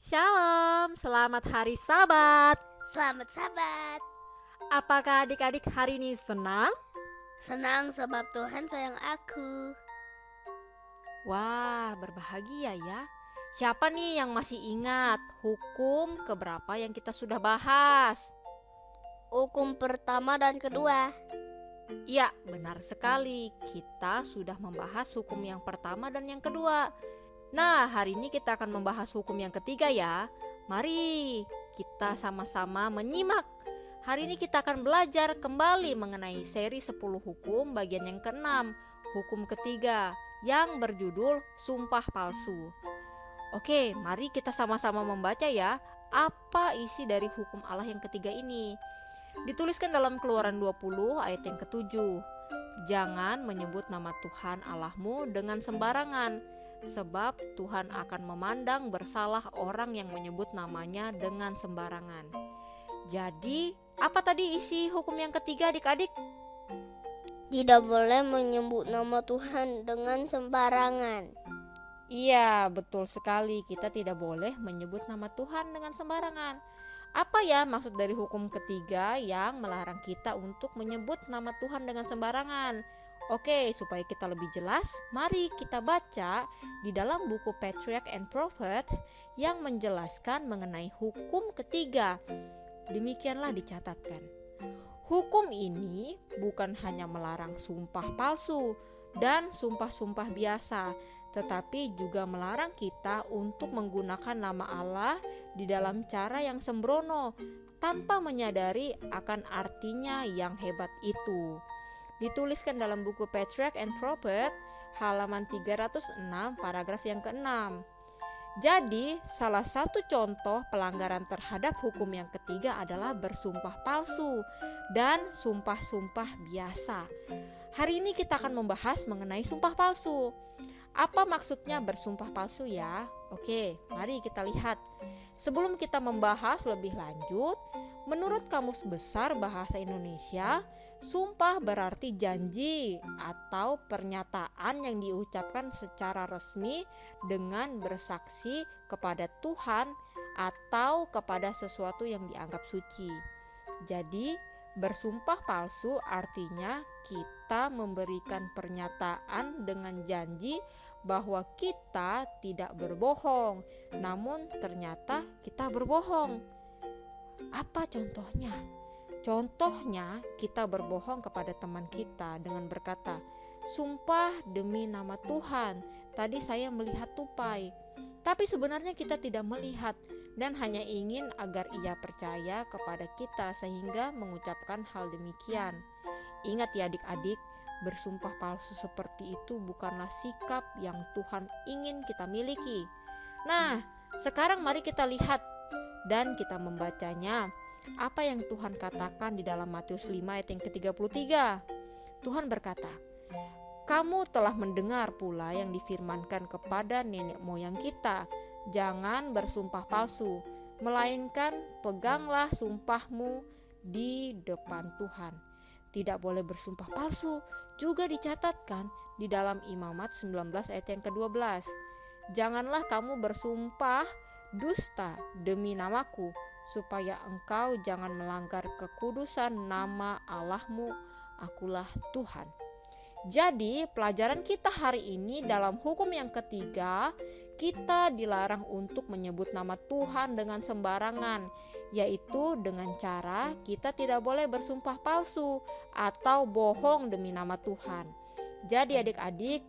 Shalom, selamat hari Sabat. Selamat Sabat. Apakah adik-adik hari ini senang? Senang sebab Tuhan sayang aku. Wah, berbahagia ya. Siapa nih yang masih ingat hukum keberapa yang kita sudah bahas? Hukum pertama dan kedua. Ya, benar sekali. Kita sudah membahas hukum yang pertama dan yang kedua. Nah, hari ini kita akan membahas hukum yang ketiga ya. Mari kita sama-sama menyimak. Hari ini kita akan belajar kembali mengenai seri 10 hukum bagian yang ke-6, hukum ketiga yang berjudul Sumpah Palsu. Oke, mari kita sama-sama membaca ya. Apa isi dari hukum Allah yang ketiga ini? Dituliskan dalam Keluaran 20 ayat yang ke-7. Jangan menyebut nama Tuhan Allahmu dengan sembarangan, sebab Tuhan akan memandang bersalah orang yang menyebut namanya dengan sembarangan. Jadi, apa tadi isi hukum yang ketiga adik-adik? Tidak boleh menyebut nama Tuhan dengan sembarangan. Iya, betul sekali. Kita tidak boleh menyebut nama Tuhan dengan sembarangan. Apa ya maksud dari hukum ketiga yang melarang kita untuk menyebut nama Tuhan dengan sembarangan? Oke, supaya kita lebih jelas, mari kita baca di dalam buku Patriarch and Prophet yang menjelaskan mengenai hukum ketiga. Demikianlah dicatatkan. Hukum ini bukan hanya melarang sumpah palsu dan sumpah-sumpah biasa, tetapi juga melarang kita untuk menggunakan nama Allah di dalam cara yang sembrono tanpa menyadari akan artinya yang hebat itu. Dituliskan dalam buku Patriarch and Prophet halaman 306 paragraf yang ke-6. Jadi, salah satu contoh pelanggaran terhadap hukum yang ketiga adalah bersumpah palsu dan sumpah-sumpah biasa. Hari ini kita akan membahas mengenai sumpah palsu. Apa maksudnya bersumpah palsu ya? Oke, mari kita lihat. Sebelum kita membahas lebih lanjut, menurut Kamus Besar Bahasa Indonesia, sumpah berarti janji atau pernyataan yang diucapkan secara resmi dengan bersaksi kepada Tuhan atau kepada sesuatu yang dianggap suci. Jadi, bersumpah palsu artinya kita memberikan pernyataan dengan janji bahwa kita tidak berbohong, namun ternyata kita berbohong. Apa contohnya? Contohnya, kita berbohong kepada teman kita dengan berkata, "Sumpah demi nama Tuhan, tadi saya melihat tupai." Tapi sebenarnya kita tidak melihat dan hanya ingin agar ia percaya kepada kita sehingga mengucapkan hal demikian. Ingat ya adik-adik, bersumpah palsu seperti itu bukanlah sikap yang Tuhan ingin kita miliki. Nah, sekarang mari kita lihat dan kita membacanya. Apa yang Tuhan katakan di dalam Matius 5 ayat yang ke-33. Tuhan berkata, "Kamu telah mendengar pula yang difirmankan kepada nenek moyang kita, jangan bersumpah palsu, melainkan peganglah sumpahmu di depan Tuhan." Tidak boleh bersumpah palsu juga dicatatkan di dalam Imamat 19 ayat yang ke-12. "Janganlah kamu bersumpah dusta demi namaku, supaya engkau jangan melanggar kekudusan nama Allahmu, akulah Tuhan." Jadi pelajaran kita hari ini dalam hukum yang ketiga, kita dilarang untuk menyebut nama Tuhan dengan sembarangan, yaitu dengan cara kita tidak boleh bersumpah palsu atau bohong demi nama Tuhan. Jadi adik-adik,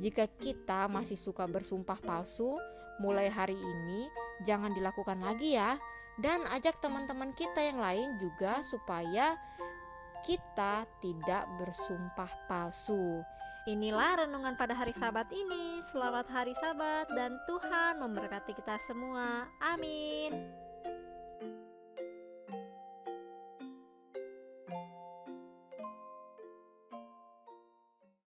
jika kita masih suka bersumpah palsu, mulai hari ini jangan dilakukan lagi ya. Dan ajak teman-teman kita yang lain juga supaya kita tidak bersumpah palsu. Inilah renungan pada hari Sabat ini. Selamat hari Sabat dan Tuhan memberkati kita semua. Amin.